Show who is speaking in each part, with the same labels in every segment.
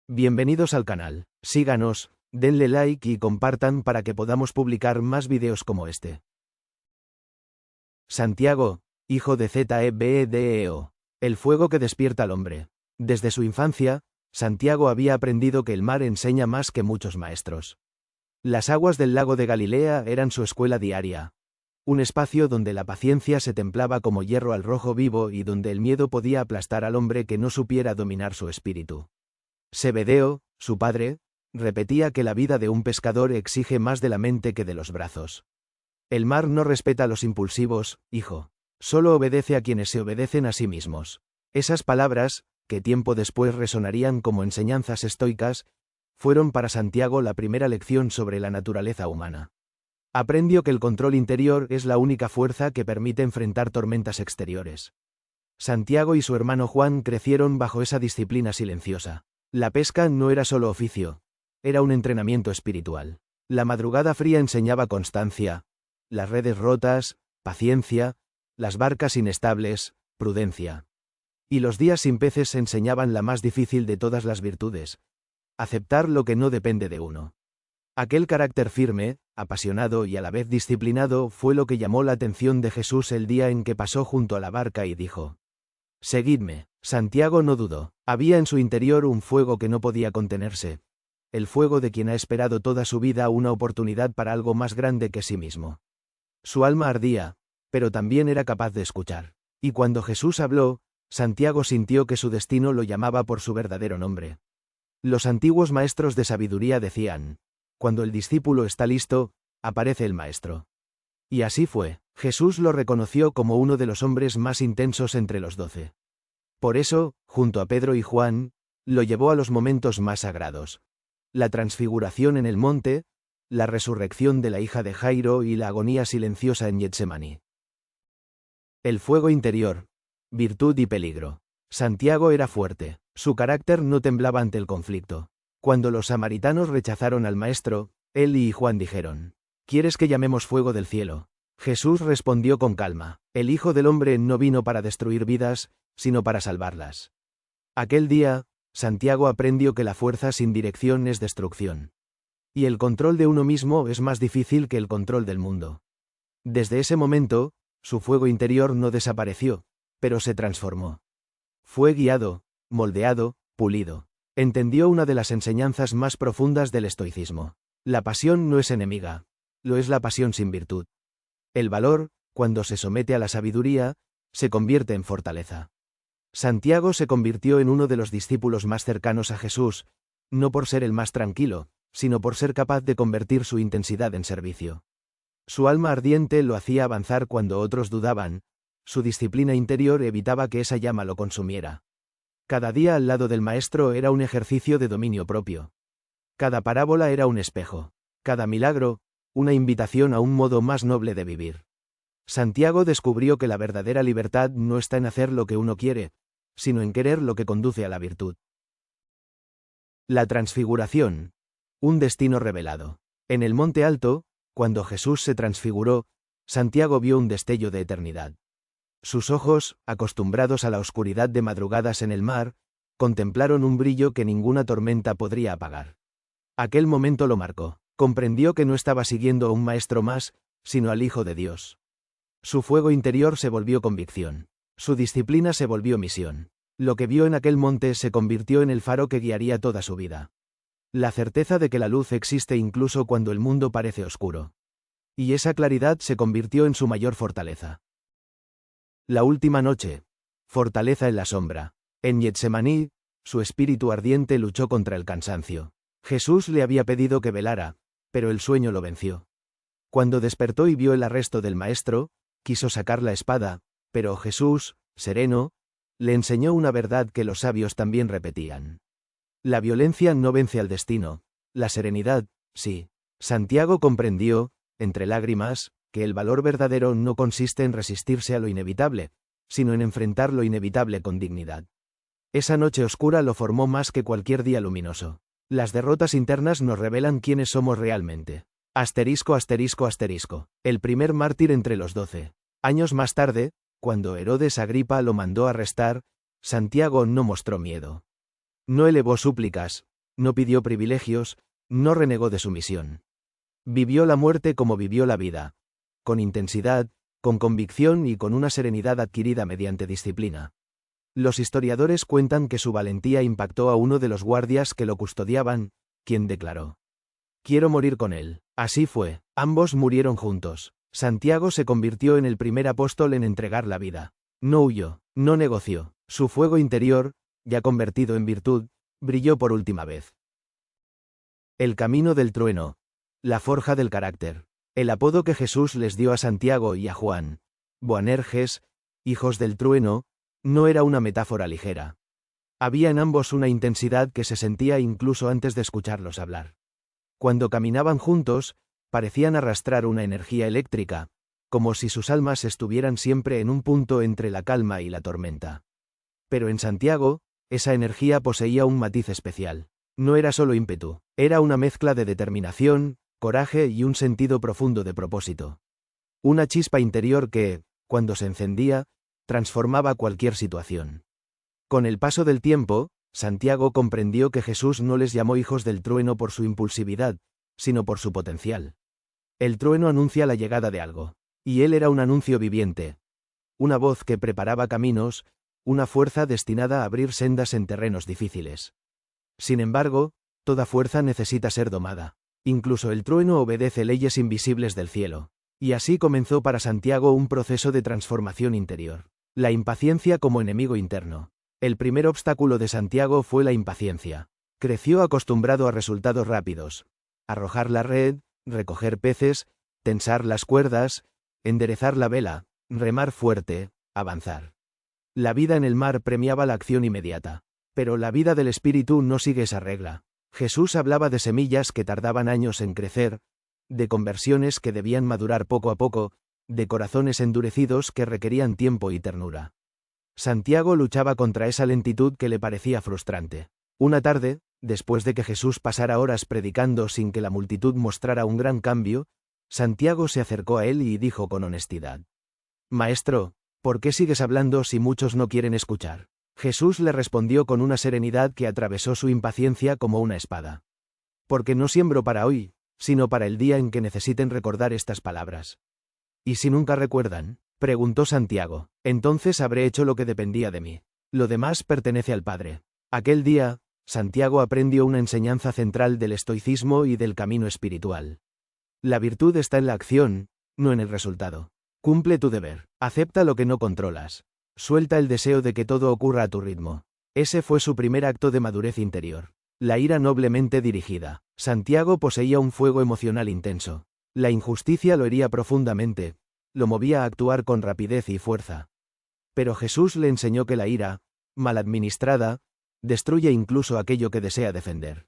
Speaker 1: Bienvenidos al canal, síganos, denle like y compartan para que podamos publicar más videos como este. Santiago, hijo de Zebedeo, el fuego que despierta al hombre. Desde su infancia, Santiago había aprendido que el mar enseña más que muchos maestros. Las aguas del lago de Galilea eran su escuela diaria. Un espacio donde la paciencia se templaba como hierro al rojo vivo y donde el miedo podía aplastar al hombre que no supiera dominar su espíritu. Zebedeo, su padre, repetía que la vida de un pescador exige más de la mente que de los brazos. El mar no respeta a los impulsivos, hijo. Solo obedece a quienes se obedecen a sí mismos. Esas palabras, que tiempo después resonarían como enseñanzas estoicas, fueron para Santiago la primera lección sobre la naturaleza humana. Aprendió que el control interior es la única fuerza que permite enfrentar tormentas exteriores. Santiago y su hermano Juan crecieron bajo esa disciplina silenciosa. La pesca no era solo oficio, era un entrenamiento espiritual. La madrugada fría enseñaba constancia, las redes rotas, paciencia, las barcas inestables, prudencia. Y los días sin peces enseñaban la más difícil de todas las virtudes: aceptar lo que no depende de uno. Aquel carácter firme, apasionado y a la vez disciplinado fue lo que llamó la atención de Jesús el día en que pasó junto a la barca y dijo: «Seguidme». Santiago no dudó. Había en su interior un fuego que no podía contenerse. El fuego de quien ha esperado toda su vida una oportunidad para algo más grande que sí mismo. Su alma ardía, pero también era capaz de escuchar. Y cuando Jesús habló, Santiago sintió que su destino lo llamaba por su verdadero nombre. Los antiguos maestros de sabiduría decían: cuando el discípulo está listo, aparece el maestro. Y así fue. Jesús lo reconoció como uno de los hombres más intensos entre los 12. Por eso, junto a Pedro y Juan, lo llevó a los momentos más sagrados. La transfiguración en el monte, la resurrección de la hija de Jairo y la agonía silenciosa en Getsemaní. El fuego interior, virtud y peligro. Santiago era fuerte, su carácter no temblaba ante el conflicto. Cuando los samaritanos rechazaron al maestro, él y Juan dijeron: «¿Quieres que llamemos fuego del cielo?». Jesús respondió con calma: «El Hijo del Hombre no vino para destruir vidas, sino para salvarlas». Aquel día, Santiago aprendió que la fuerza sin dirección es destrucción. Y el control de uno mismo es más difícil que el control del mundo. Desde ese momento, su fuego interior no desapareció, pero se transformó. Fue guiado, moldeado, pulido. Entendió una de las enseñanzas más profundas del estoicismo. La pasión no es enemiga, lo es la pasión sin virtud. El valor, cuando se somete a la sabiduría, se convierte en fortaleza. Santiago se convirtió en uno de los discípulos más cercanos a Jesús, no por ser el más tranquilo, sino por ser capaz de convertir su intensidad en servicio. Su alma ardiente lo hacía avanzar cuando otros dudaban, su disciplina interior evitaba que esa llama lo consumiera. Cada día al lado del maestro era un ejercicio de dominio propio. Cada parábola era un espejo. Cada milagro, una invitación a un modo más noble de vivir. Santiago descubrió que la verdadera libertad no está en hacer lo que uno quiere, sino en querer lo que conduce a la virtud. La transfiguración. Un destino revelado. En el monte alto, cuando Jesús se transfiguró, Santiago vio un destello de eternidad. Sus ojos, acostumbrados a la oscuridad de madrugadas en el mar, contemplaron un brillo que ninguna tormenta podría apagar. Aquel momento lo marcó. Comprendió que no estaba siguiendo a un maestro más, sino al Hijo de Dios. Su fuego interior se volvió convicción. Su disciplina se volvió misión. Lo que vio en aquel monte se convirtió en el faro que guiaría toda su vida. La certeza de que la luz existe incluso cuando el mundo parece oscuro. Y esa claridad se convirtió en su mayor fortaleza. La última noche. Fortaleza en la sombra. En Getsemaní, su espíritu ardiente luchó contra el cansancio. Jesús le había pedido que velara, pero el sueño lo venció. Cuando despertó y vio el arresto del maestro, quiso sacar la espada, pero Jesús, sereno, le enseñó una verdad que los sabios también repetían. La violencia no vence al destino, la serenidad, sí. Santiago comprendió, entre lágrimas, que el valor verdadero no consiste en resistirse a lo inevitable, sino en enfrentar lo inevitable con dignidad. Esa noche oscura lo formó más que cualquier día luminoso. Las derrotas internas nos revelan quiénes somos realmente. Asterisco. El primer mártir entre los 12. Años más tarde, cuando Herodes Agripa lo mandó arrestar, Santiago no mostró miedo. No elevó súplicas, no pidió privilegios, no renegó de su misión. Vivió la muerte como vivió la vida, con intensidad, con convicción y con una serenidad adquirida mediante disciplina. Los historiadores cuentan que su valentía impactó a uno de los guardias que lo custodiaban, quien declaró: «Quiero morir con él». Así fue, ambos murieron juntos. Santiago se convirtió en el primer apóstol en entregar la vida. No huyó, no negoció. Su fuego interior, ya convertido en virtud, brilló por última vez. El camino del trueno. La forja del carácter. El apodo que Jesús les dio a Santiago y a Juan, Boanerges, hijos del trueno, no era una metáfora ligera. Había en ambos una intensidad que se sentía incluso antes de escucharlos hablar. Cuando caminaban juntos, parecían arrastrar una energía eléctrica, como si sus almas estuvieran siempre en un punto entre la calma y la tormenta. Pero en Santiago, esa energía poseía un matiz especial. No era solo ímpetu, era una mezcla de determinación, coraje y un sentido profundo de propósito. Una chispa interior que, cuando se encendía, transformaba cualquier situación. Con el paso del tiempo, Santiago comprendió que Jesús no les llamó hijos del trueno por su impulsividad, sino por su potencial. El trueno anuncia la llegada de algo, y él era un anuncio viviente. Una voz que preparaba caminos, una fuerza destinada a abrir sendas en terrenos difíciles. Sin embargo, toda fuerza necesita ser domada. Incluso el trueno obedece leyes invisibles del cielo. Y así comenzó para Santiago un proceso de transformación interior. La impaciencia como enemigo interno. El primer obstáculo de Santiago fue la impaciencia. Creció acostumbrado a resultados rápidos. Arrojar la red, recoger peces, tensar las cuerdas, enderezar la vela, remar fuerte, avanzar. La vida en el mar premiaba la acción inmediata. Pero la vida del espíritu no sigue esa regla. Jesús hablaba de semillas que tardaban años en crecer, de conversiones que debían madurar poco a poco, de corazones endurecidos que requerían tiempo y ternura. Santiago luchaba contra esa lentitud que le parecía frustrante. Una tarde, después de que Jesús pasara horas predicando sin que la multitud mostrara un gran cambio, Santiago se acercó a él y dijo con honestidad: «Maestro, ¿por qué sigues hablando si muchos no quieren escuchar?». Jesús le respondió con una serenidad que atravesó su impaciencia como una espada. «Porque no siembro para hoy, sino para el día en que necesiten recordar estas palabras». «¿Y si nunca recuerdan?», preguntó Santiago. «Entonces habré hecho lo que dependía de mí. Lo demás pertenece al Padre». Aquel día, Santiago aprendió una enseñanza central del estoicismo y del camino espiritual. La virtud está en la acción, no en el resultado. Cumple tu deber. Acepta lo que no controlas. Suelta el deseo de que todo ocurra a tu ritmo. Ese fue su primer acto de madurez interior. La ira noblemente dirigida. Santiago poseía un fuego emocional intenso. La injusticia lo hería profundamente, lo movía a actuar con rapidez y fuerza. Pero Jesús le enseñó que la ira, mal administrada, destruye incluso aquello que desea defender.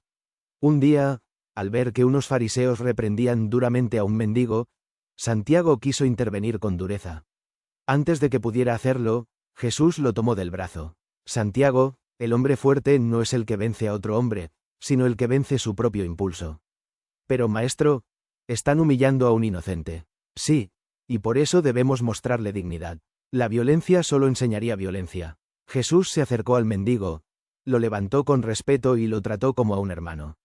Speaker 1: Un día, al ver que unos fariseos reprendían duramente a un mendigo, Santiago quiso intervenir con dureza. Antes de que pudiera hacerlo, Jesús lo tomó del brazo. «Santiago, el hombre fuerte no es el que vence a otro hombre, sino el que vence su propio impulso». «Pero maestro, están humillando a un inocente». «Sí, y por eso debemos mostrarle dignidad. La violencia solo enseñaría violencia». Jesús se acercó al mendigo, lo levantó con respeto y lo trató como a un hermano.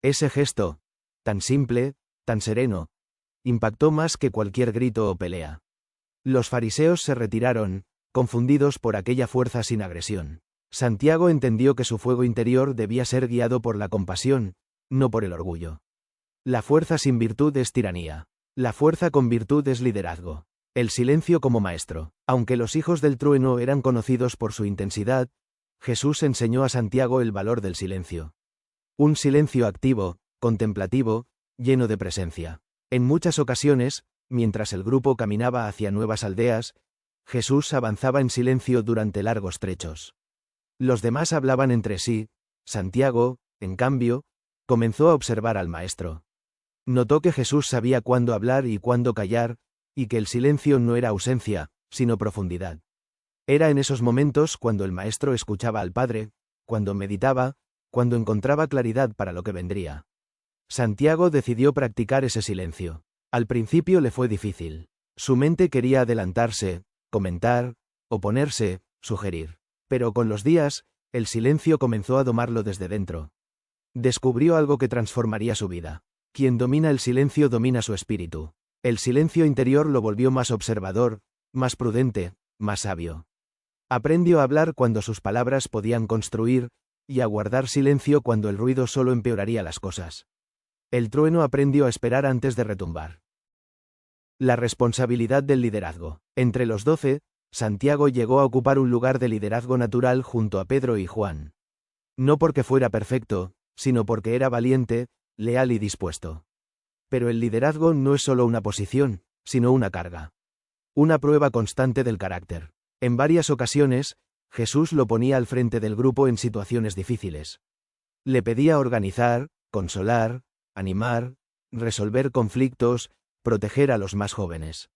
Speaker 1: Ese gesto, tan simple, tan sereno, impactó más que cualquier grito o pelea. Los fariseos se retiraron, confundidos por aquella fuerza sin agresión. Santiago entendió que su fuego interior debía ser guiado por la compasión, no por el orgullo. La fuerza sin virtud es tiranía. La fuerza con virtud es liderazgo. El silencio como maestro. Aunque los hijos del trueno eran conocidos por su intensidad, Jesús enseñó a Santiago el valor del silencio. Un silencio activo, contemplativo, lleno de presencia. En muchas ocasiones, mientras el grupo caminaba hacia nuevas aldeas, Jesús avanzaba en silencio durante largos trechos. Los demás hablaban entre sí. Santiago, en cambio, comenzó a observar al maestro. Notó que Jesús sabía cuándo hablar y cuándo callar, y que el silencio no era ausencia, sino profundidad. Era en esos momentos cuando el maestro escuchaba al Padre, cuando meditaba, cuando encontraba claridad para lo que vendría. Santiago decidió practicar ese silencio. Al principio le fue difícil. Su mente quería adelantarse, comentar, oponerse, sugerir. Pero con los días, el silencio comenzó a domarlo desde dentro. Descubrió algo que transformaría su vida. Quien domina el silencio domina su espíritu. El silencio interior lo volvió más observador, más prudente, más sabio. Aprendió a hablar cuando sus palabras podían construir, y a guardar silencio cuando el ruido solo empeoraría las cosas. El trueno aprendió a esperar antes de retumbar. La responsabilidad del liderazgo. Entre los 12, Santiago llegó a ocupar un lugar de liderazgo natural junto a Pedro y Juan. No porque fuera perfecto, sino porque era valiente, leal y dispuesto. Pero el liderazgo no es solo una posición, sino una carga. Una prueba constante del carácter. En varias ocasiones, Jesús lo ponía al frente del grupo en situaciones difíciles. Le pedía organizar, consolar, animar, resolver conflictos, proteger a los más jóvenes.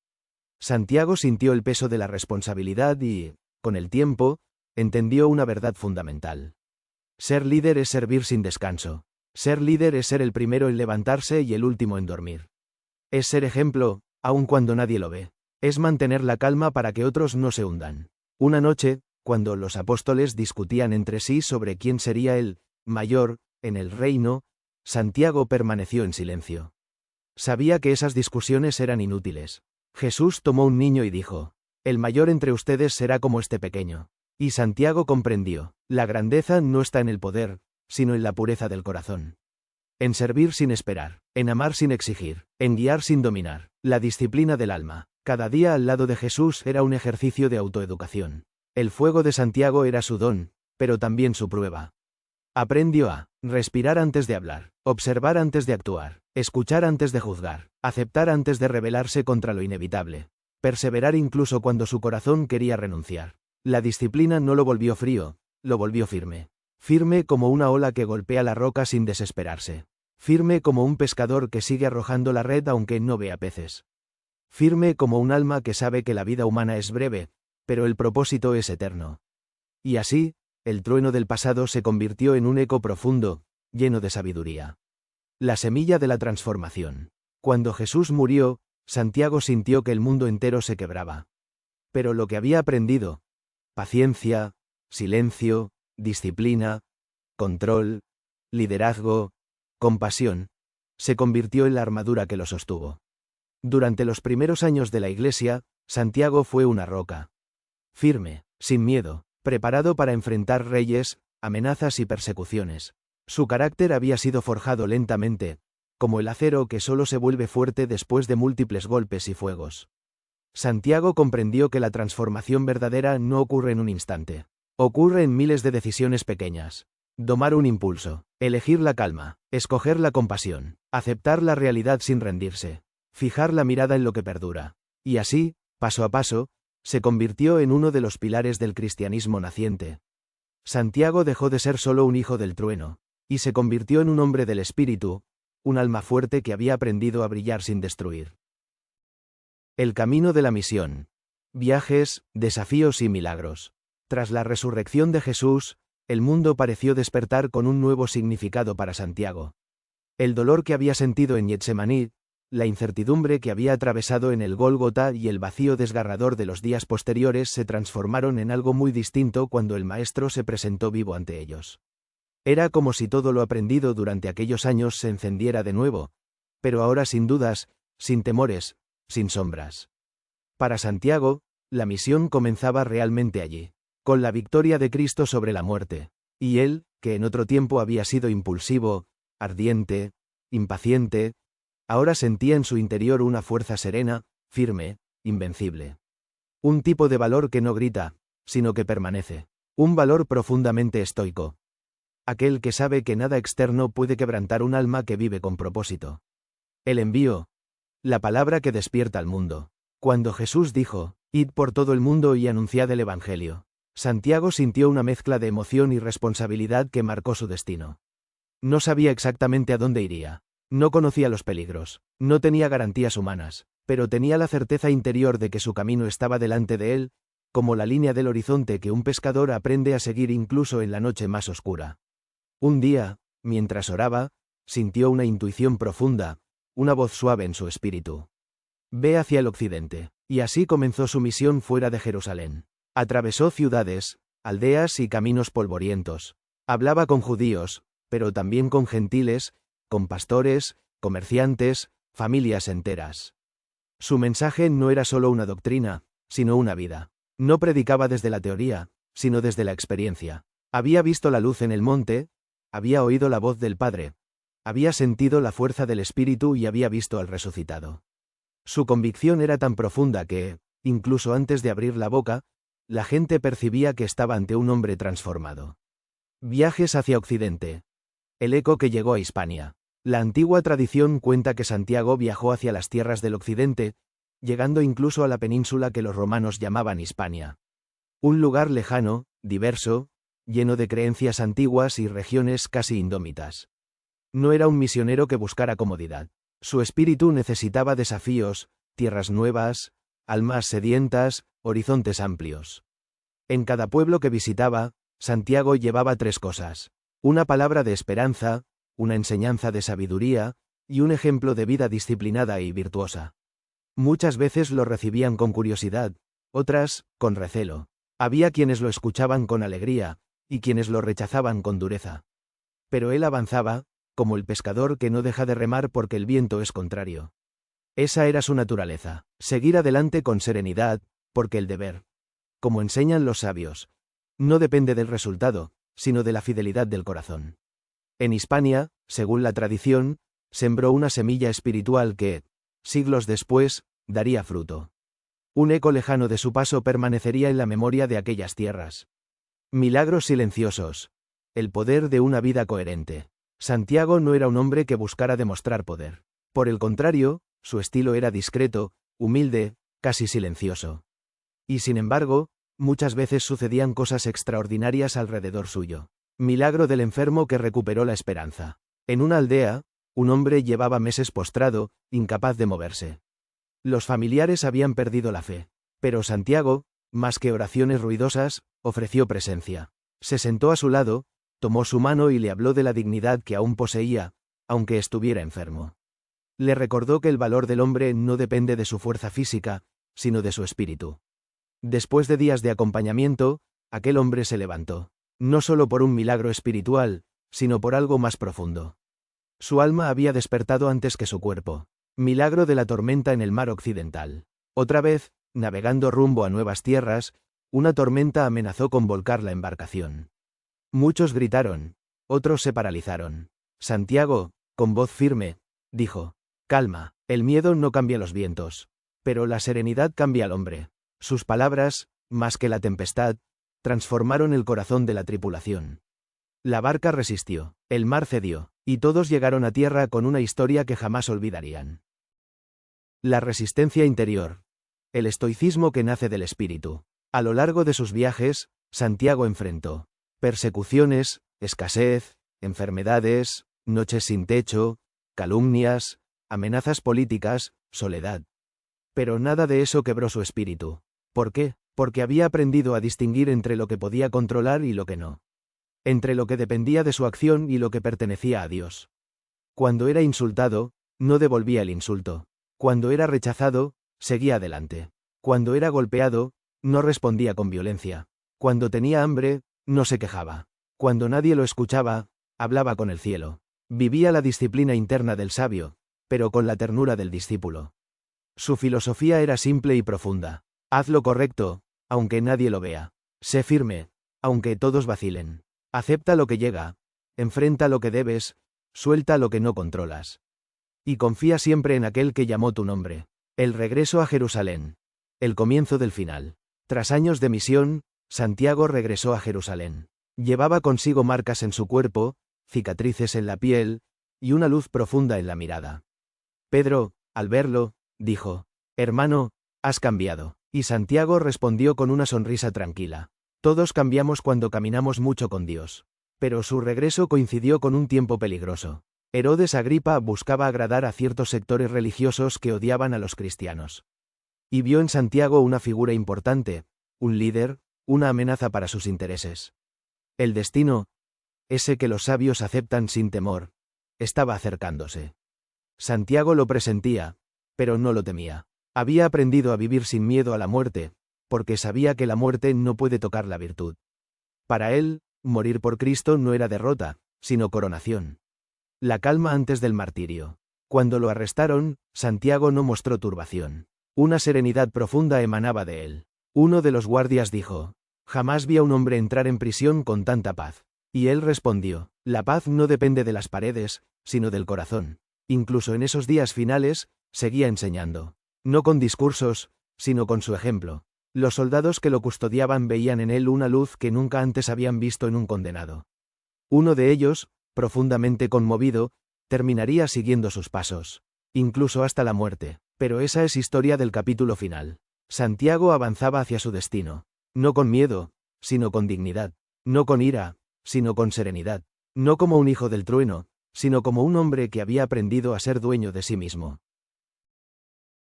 Speaker 1: Santiago sintió el peso de la responsabilidad y, con el tiempo, entendió una verdad fundamental. Ser líder es servir sin descanso. Ser líder es ser el primero en levantarse y el último en dormir. Es ser ejemplo, aun cuando nadie lo ve. Es mantener la calma para que otros no se hundan. Una noche, cuando los apóstoles discutían entre sí sobre quién sería el mayor en el reino, Santiago permaneció en silencio. Sabía que esas discusiones eran inútiles. Jesús tomó un niño y dijo: «El mayor entre ustedes será como este pequeño». Y Santiago comprendió: la grandeza no está en el poder, sino en la pureza del corazón. En servir sin esperar, en amar sin exigir, en guiar sin dominar, la disciplina del alma. Cada día al lado de Jesús era un ejercicio de autoeducación. El fuego de Santiago era su don, pero también su prueba. Aprendió a respirar antes de hablar, observar antes de actuar, escuchar antes de juzgar, aceptar antes de rebelarse contra lo inevitable, perseverar incluso cuando su corazón quería renunciar. La disciplina no lo volvió frío, lo volvió firme. Firme como una ola que golpea la roca sin desesperarse. Firme como un pescador que sigue arrojando la red aunque no vea peces. Firme como un alma que sabe que la vida humana es breve, pero el propósito es eterno. Y así, el trueno del pasado se convirtió en un eco profundo, lleno de sabiduría. La semilla de la transformación. Cuando Jesús murió, Santiago sintió que el mundo entero se quebraba. Pero lo que había aprendido, paciencia, silencio, disciplina, control, liderazgo, compasión, se convirtió en la armadura que lo sostuvo. Durante los primeros años de la Iglesia, Santiago fue una roca. Firme, sin miedo, preparado para enfrentar reyes, amenazas y persecuciones. Su carácter había sido forjado lentamente, como el acero que solo se vuelve fuerte después de múltiples golpes y fuegos. Santiago comprendió que la transformación verdadera no ocurre en un instante. Ocurre en miles de decisiones pequeñas. Domar un impulso, elegir la calma, escoger la compasión, aceptar la realidad sin rendirse, fijar la mirada en lo que perdura. Y así, paso a paso, se convirtió en uno de los pilares del cristianismo naciente. Santiago dejó de ser solo un hijo del trueno, y se convirtió en un hombre del espíritu, un alma fuerte que había aprendido a brillar sin destruir. El camino de la misión. Viajes, desafíos y milagros. Tras la resurrección de Jesús, el mundo pareció despertar con un nuevo significado para Santiago. El dolor que había sentido en Getsemaní, la incertidumbre que había atravesado en el Gólgota y el vacío desgarrador de los días posteriores se transformaron en algo muy distinto cuando el Maestro se presentó vivo ante ellos. Era como si todo lo aprendido durante aquellos años se encendiera de nuevo, pero ahora sin dudas, sin temores, sin sombras. Para Santiago, la misión comenzaba realmente allí, con la victoria de Cristo sobre la muerte, y él, que en otro tiempo había sido impulsivo, ardiente, impaciente, ahora sentía en su interior una fuerza serena, firme, invencible. Un tipo de valor que no grita, sino que permanece. Un valor profundamente estoico. Aquel que sabe que nada externo puede quebrantar un alma que vive con propósito. El envío. La palabra que despierta al mundo. Cuando Jesús dijo: «Id por todo el mundo y anunciad el Evangelio», Santiago sintió una mezcla de emoción y responsabilidad que marcó su destino. No sabía exactamente a dónde iría. No conocía los peligros. No tenía garantías humanas, pero tenía la certeza interior de que su camino estaba delante de él, como la línea del horizonte que un pescador aprende a seguir incluso en la noche más oscura. Un día, mientras oraba, sintió una intuición profunda, una voz suave en su espíritu. Ve hacia el occidente. Y así comenzó su misión fuera de Jerusalén. Atravesó ciudades, aldeas y caminos polvorientos. Hablaba con judíos, pero también con gentiles, con pastores, comerciantes, familias enteras. Su mensaje no era solo una doctrina, sino una vida. No predicaba desde la teoría, sino desde la experiencia. Había visto la luz en el monte, había oído la voz del Padre, había sentido la fuerza del Espíritu y había visto al resucitado. Su convicción era tan profunda que, incluso antes de abrir la boca, la gente percibía que estaba ante un hombre transformado. Viajes hacia Occidente. El eco que llegó a Hispania. La antigua tradición cuenta que Santiago viajó hacia las tierras del occidente, llegando incluso a la península que los romanos llamaban Hispania. Un lugar lejano, diverso, lleno de creencias antiguas y regiones casi indómitas. No era un misionero que buscara comodidad. Su espíritu necesitaba desafíos, tierras nuevas, almas sedientas, horizontes amplios. En cada pueblo que visitaba, Santiago llevaba 3 cosas: una palabra de esperanza, una enseñanza de sabiduría, y un ejemplo de vida disciplinada y virtuosa. Muchas veces lo recibían con curiosidad, otras, con recelo. Había quienes lo escuchaban con alegría, y quienes lo rechazaban con dureza. Pero él avanzaba, como el pescador que no deja de remar porque el viento es contrario. Esa era su naturaleza, seguir adelante con serenidad, porque el deber, como enseñan los sabios, no depende del resultado, sino de la fidelidad del corazón. En Hispania, según la tradición, sembró una semilla espiritual que, siglos después, daría fruto. Un eco lejano de su paso permanecería en la memoria de aquellas tierras. Milagros silenciosos. El poder de una vida coherente. Santiago no era un hombre que buscara demostrar poder. Por el contrario, su estilo era discreto, humilde, casi silencioso. Y sin embargo, muchas veces sucedían cosas extraordinarias alrededor suyo. Milagro del enfermo que recuperó la esperanza. En una aldea, un hombre llevaba meses postrado, incapaz de moverse. Los familiares habían perdido la fe. Pero Santiago, más que oraciones ruidosas, ofreció presencia. Se sentó a su lado, tomó su mano y le habló de la dignidad que aún poseía, aunque estuviera enfermo. Le recordó que el valor del hombre no depende de su fuerza física, sino de su espíritu. Después de días de acompañamiento, aquel hombre se levantó. No solo por un milagro espiritual, sino por algo más profundo. Su alma había despertado antes que su cuerpo. Milagro de la tormenta en el mar occidental. Otra vez, navegando rumbo a nuevas tierras, una tormenta amenazó con volcar la embarcación. Muchos gritaron, otros se paralizaron. Santiago, con voz firme, dijo: «Calma, el miedo no cambia los vientos, pero la serenidad cambia al hombre». Sus palabras, más que la tempestad, transformaron el corazón de la tripulación. La barca resistió, el mar cedió, y todos llegaron a tierra con una historia que jamás olvidarían. La resistencia interior. El estoicismo que nace del espíritu. A lo largo de sus viajes, Santiago enfrentó persecuciones, escasez, enfermedades, noches sin techo, calumnias, amenazas políticas, soledad. Pero nada de eso quebró su espíritu. ¿Por qué? Porque había aprendido a distinguir entre lo que podía controlar y lo que no. Entre lo que dependía de su acción y lo que pertenecía a Dios. Cuando era insultado, no devolvía el insulto. Cuando era rechazado, seguía adelante. Cuando era golpeado, no respondía con violencia. Cuando tenía hambre, no se quejaba. Cuando nadie lo escuchaba, hablaba con el cielo. Vivía la disciplina interna del sabio, pero con la ternura del discípulo. Su filosofía era simple y profunda. Haz lo correcto, aunque nadie lo vea. Sé firme, aunque todos vacilen. Acepta lo que llega. Enfrenta lo que debes. Suelta lo que no controlas. Y confía siempre en aquel que llamó tu nombre. El regreso a Jerusalén. El comienzo del final. Tras años de misión, Santiago regresó a Jerusalén. Llevaba consigo marcas en su cuerpo, cicatrices en la piel, y una luz profunda en la mirada. Pedro, al verlo, dijo: «Hermano, has cambiado». Y Santiago respondió con una sonrisa tranquila: «Todos cambiamos cuando caminamos mucho con Dios». Pero su regreso coincidió con un tiempo peligroso. Herodes Agripa buscaba agradar a ciertos sectores religiosos que odiaban a los cristianos. Y vio en Santiago una figura importante, un líder, una amenaza para sus intereses. El destino, ese que los sabios aceptan sin temor, estaba acercándose. Santiago lo presentía, pero no lo temía. Había aprendido a vivir sin miedo a la muerte, porque sabía que la muerte no puede tocar la virtud. Para él, morir por Cristo no era derrota, sino coronación. La calma antes del martirio. Cuando lo arrestaron, Santiago no mostró turbación. Una serenidad profunda emanaba de él. Uno de los guardias dijo: «Jamás vi a un hombre entrar en prisión con tanta paz». Y él respondió: «La paz no depende de las paredes, sino del corazón». Incluso en esos días finales, seguía enseñando. No con discursos, sino con su ejemplo. Los soldados que lo custodiaban veían en él una luz que nunca antes habían visto en un condenado. Uno de ellos, profundamente conmovido, terminaría siguiendo sus pasos. Incluso hasta la muerte. Pero esa es historia del capítulo final. Santiago avanzaba hacia su destino. No con miedo, sino con dignidad. No con ira, sino con serenidad. No como un hijo del trueno, sino como un hombre que había aprendido a ser dueño de sí mismo.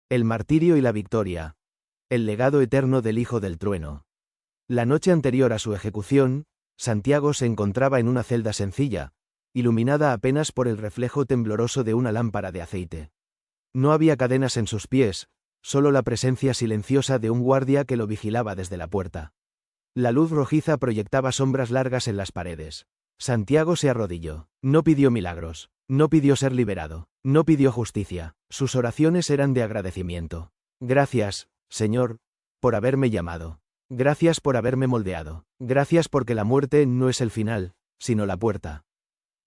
Speaker 1: El martirio y la victoria. El legado eterno del hijo del trueno. La noche anterior a su ejecución, Santiago se encontraba en una celda sencilla, iluminada apenas por el reflejo tembloroso de una lámpara de aceite. No había cadenas en sus pies, solo la presencia silenciosa de un guardia que lo vigilaba desde la puerta. La luz rojiza proyectaba sombras largas en las paredes. Santiago se arrodilló. No pidió milagros. No pidió ser liberado. No pidió justicia. Sus oraciones eran de agradecimiento. Gracias, Señor, por haberme llamado. Gracias por haberme moldeado. Gracias porque la muerte no es el final, sino la puerta.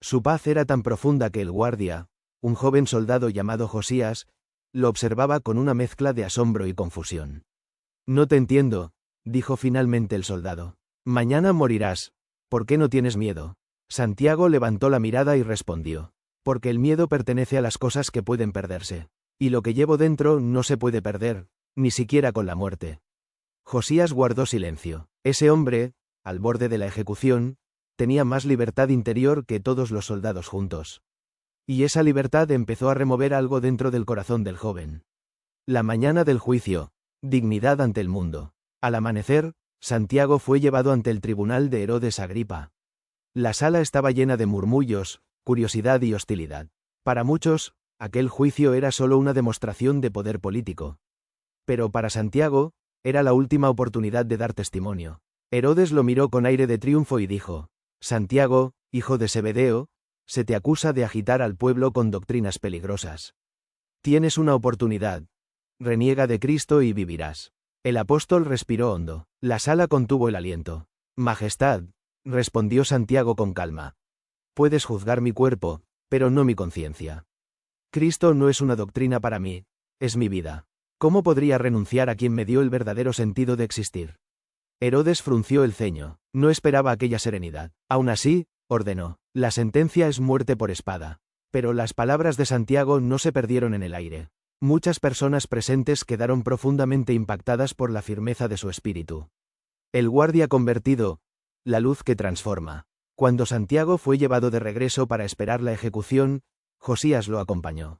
Speaker 1: Su paz era tan profunda que el guardia, un joven soldado llamado Josías, lo observaba con una mezcla de asombro y confusión. «No te entiendo», dijo finalmente el soldado. «Mañana morirás. ¿Por qué no tienes miedo?» Santiago levantó la mirada y respondió: «Porque el miedo pertenece a las cosas que pueden perderse. Y lo que llevo dentro no se puede perder, ni siquiera con la muerte». Josías guardó silencio. Ese hombre, al borde de la ejecución, tenía más libertad interior que todos los soldados juntos. Y esa libertad empezó a remover algo dentro del corazón del joven. La mañana del juicio. Dignidad ante el mundo. Al amanecer, Santiago fue llevado ante el tribunal de Herodes Agripa. La sala estaba llena de murmullos, curiosidad y hostilidad. Para muchos, aquel juicio era solo una demostración de poder político. Pero para Santiago, era la última oportunidad de dar testimonio. Herodes lo miró con aire de triunfo y dijo: «Santiago, hijo de Zebedeo, se te acusa de agitar al pueblo con doctrinas peligrosas. Tienes una oportunidad. Reniega de Cristo y vivirás». El apóstol respiró hondo. La sala contuvo el aliento. «Majestad», respondió Santiago con calma. «Puedes juzgar mi cuerpo, pero no mi conciencia. Cristo no es una doctrina para mí, es mi vida. ¿Cómo podría renunciar a quien me dio el verdadero sentido de existir?» Herodes frunció el ceño. No esperaba aquella serenidad. Aún así, ordenó: «La sentencia es muerte por espada». Pero las palabras de Santiago no se perdieron en el aire. Muchas personas presentes quedaron profundamente impactadas por la firmeza de su espíritu. El guardia convertido, la luz que transforma. Cuando Santiago fue llevado de regreso para esperar la ejecución, Josías lo acompañó.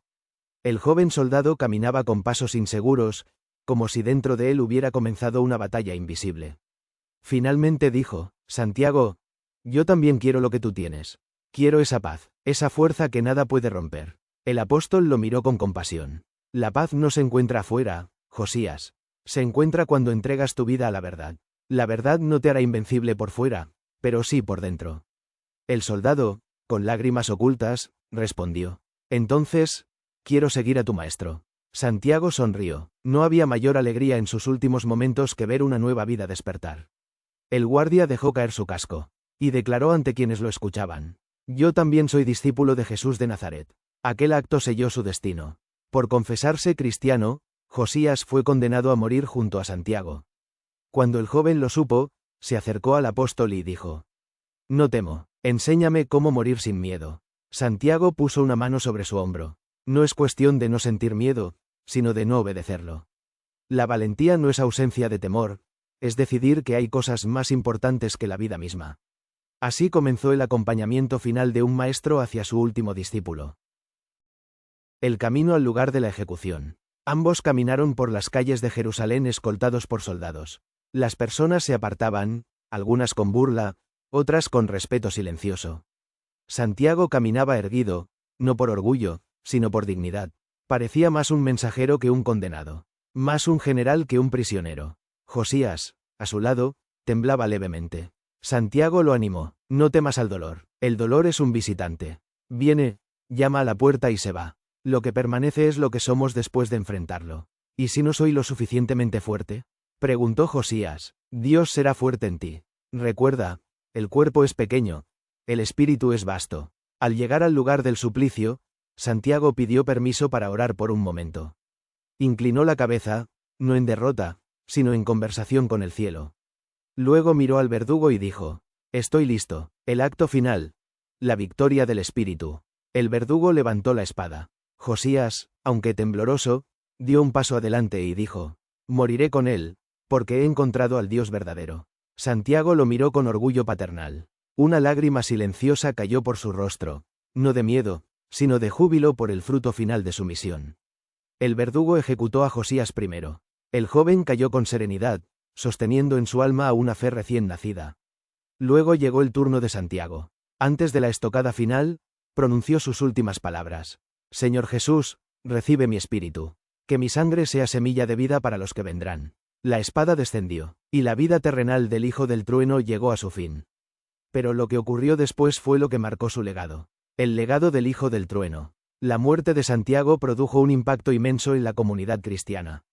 Speaker 1: El joven soldado caminaba con pasos inseguros, como si dentro de él hubiera comenzado una batalla invisible. Finalmente dijo: «Santiago, yo también quiero lo que tú tienes. Quiero esa paz, esa fuerza que nada puede romper». El apóstol lo miró con compasión. «La paz no se encuentra afuera, Josías. Se encuentra cuando entregas tu vida a la verdad. La verdad no te hará invencible por fuera, pero sí por dentro». El soldado, con lágrimas ocultas, respondió: «Entonces, quiero seguir a tu maestro». Santiago sonrió. No había mayor alegría en sus últimos momentos que ver una nueva vida despertar. El guardia dejó caer su casco, y declaró ante quienes lo escuchaban: «Yo también soy discípulo de Jesús de Nazaret». Aquel acto selló su destino. Por confesarse cristiano, Josías fue condenado a morir junto a Santiago. Cuando el joven lo supo, se acercó al apóstol y dijo: «No temo, enséñame cómo morir sin miedo». Santiago puso una mano sobre su hombro. «No es cuestión de no sentir miedo, sino de no obedecerlo. La valentía no es ausencia de temor, es decidir que hay cosas más importantes que la vida misma». Así comenzó el acompañamiento final de un maestro hacia su último discípulo. El camino al lugar de la ejecución. Ambos caminaron por las calles de Jerusalén escoltados por soldados. Las personas se apartaban, algunas con burla, otras con respeto silencioso. Santiago caminaba erguido, no por orgullo, sino por dignidad. Parecía más un mensajero que un condenado. Más un general que un prisionero. Josías, a su lado, temblaba levemente. Santiago lo animó: No temas al dolor. El dolor es un visitante. Viene, llama a la puerta y se va. Lo que permanece es lo que somos después de enfrentarlo. ¿Y si no soy lo suficientemente fuerte? Preguntó Josías. Dios será fuerte en ti. Recuerda, el cuerpo es pequeño, el espíritu es vasto. Al llegar al lugar del suplicio, Santiago pidió permiso para orar por un momento. Inclinó la cabeza, no en derrota, sino en conversación con el cielo. Luego miró al verdugo y dijo: Estoy listo. El acto final. La victoria del espíritu. El verdugo levantó la espada. Josías, aunque tembloroso, dio un paso adelante y dijo: Moriré con él, porque he encontrado al Dios verdadero. Santiago lo miró con orgullo paternal. Una lágrima silenciosa cayó por su rostro, no de miedo, sino de júbilo por el fruto final de su misión. El verdugo ejecutó a Josías primero. El joven cayó con serenidad, sosteniendo en su alma a una fe recién nacida. Luego llegó el turno de Santiago. Antes de la estocada final, pronunció sus últimas palabras. Señor Jesús, recibe mi espíritu. Que mi sangre sea semilla de vida para los que vendrán. La espada descendió, y la vida terrenal del Hijo del Trueno llegó a su fin. Pero lo que ocurrió después fue lo que marcó su legado. El legado del Hijo del Trueno. La muerte de Santiago produjo un impacto inmenso en la comunidad cristiana.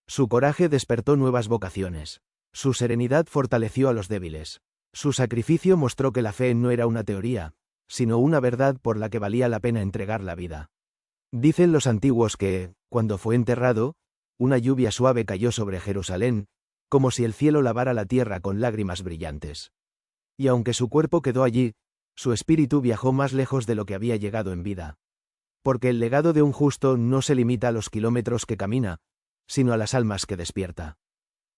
Speaker 1: Su coraje despertó nuevas vocaciones. Su serenidad fortaleció a los débiles. Su sacrificio mostró que la fe no era una teoría, sino una verdad por la que valía la pena entregar la vida. Dicen los antiguos que, cuando fue enterrado, una lluvia suave cayó sobre Jerusalén, como si el cielo lavara la tierra con lágrimas brillantes. Y aunque su cuerpo quedó allí, su espíritu viajó más lejos de lo que había llegado en vida. Porque el legado de un justo no se limita a los kilómetros que camina, sino a las almas que despierta.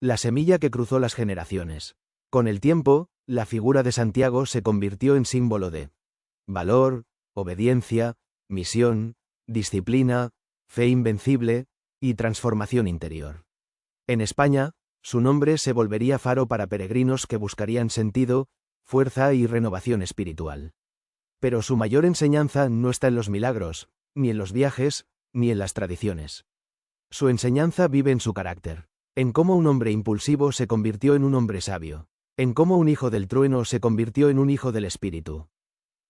Speaker 1: La semilla que cruzó las generaciones. Con el tiempo, la figura de Santiago se convirtió en símbolo de valor, obediencia, misión, disciplina, fe invencible y transformación interior. En España, su nombre se volvería faro para peregrinos que buscarían sentido, fuerza y renovación espiritual. Pero su mayor enseñanza no está en los milagros, ni en los viajes, ni en las tradiciones. Su enseñanza vive en su carácter, en cómo un hombre impulsivo se convirtió en un hombre sabio, en cómo un hijo del trueno se convirtió en un hijo del espíritu,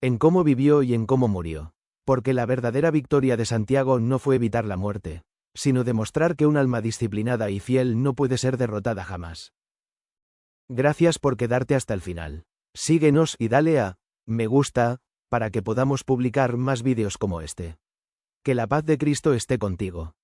Speaker 1: en cómo vivió y en cómo murió. Porque la verdadera victoria de Santiago no fue evitar la muerte, sino demostrar que un alma disciplinada y fiel no puede ser derrotada jamás. Gracias por quedarte hasta el final. Síguenos y dale a me gusta, para que podamos publicar más vídeos como este. Que la paz de Cristo esté contigo.